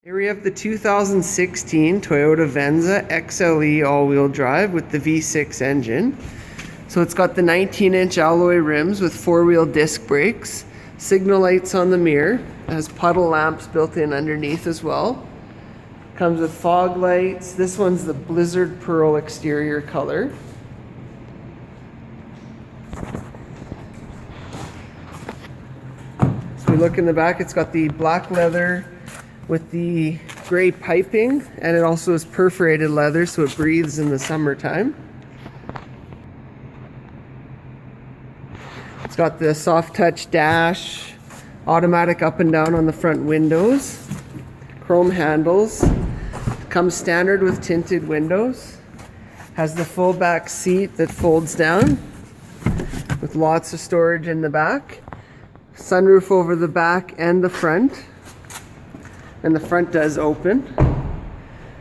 Here we have the 2016 Toyota Venza XLE all-wheel drive with the V6 engine. So it's got the 19-inch alloy rims with four-wheel disc brakes, signal lights on the mirror, it has puddle lamps built in underneath as well. Comes with fog lights. This one's the Blizzard Pearl exterior color. So we look in the back, it's got the black leather with the gray piping, and it also is perforated leather so it breathes in the summertime. It's got the soft touch dash, automatic up and down on the front windows, chrome handles, comes standard with tinted windows, has the full back seat that folds down with lots of storage in the back, sunroof over the back and the front. And the front does open.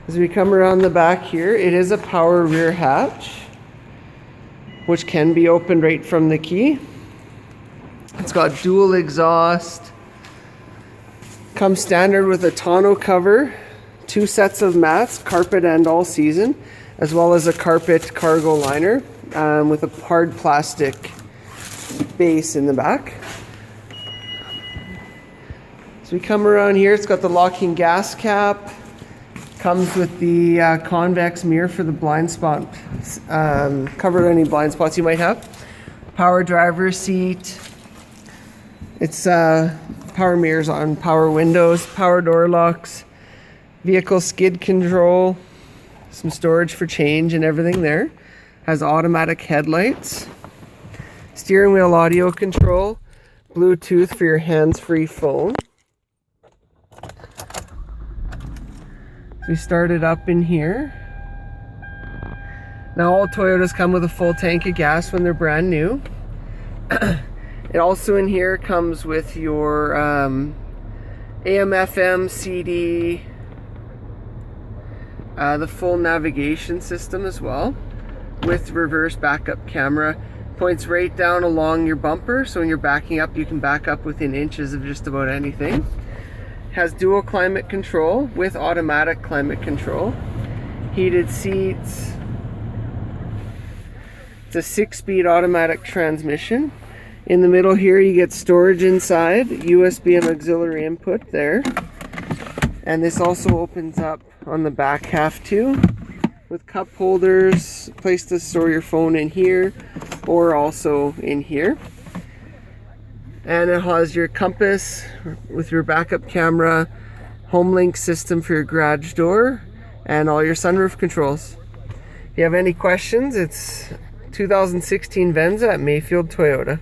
As we come around the back here, it is a power rear hatch, which can be opened right from the key. It's got dual exhaust. Comes standard with a tonneau cover, 2 sets of mats, carpet and all season, as well as a carpet cargo liner with a hard plastic base in the back. So we come around here, it's got the locking gas cap, comes with the convex mirror for the blind spot, cover any blind spots you might have. Power driver's seat, it's power mirrors on power windows, power door locks, vehicle skid control, some storage for change and everything there. Has automatic headlights, steering wheel audio control, Bluetooth for your hands-free phone. We started up in here. Now all Toyotas come with a full tank of gas when they're brand new. It also in here comes with your AM, FM, CD, the full navigation system as well, with reverse backup camera. Points right down along your bumper, so when you're backing up, you can back up within inches of just about anything. Has dual climate control with automatic climate control, heated seats. It's a 6-speed automatic transmission. In the middle here you get storage inside, USB and auxiliary input there. And this also opens up on the back half too, with cup holders, place to store your phone in here or also in here. And it has your compass with your backup camera, home link system for your garage door, and all your sunroof controls. If you have any questions, it's 2016 Venza at Mayfield Toyota.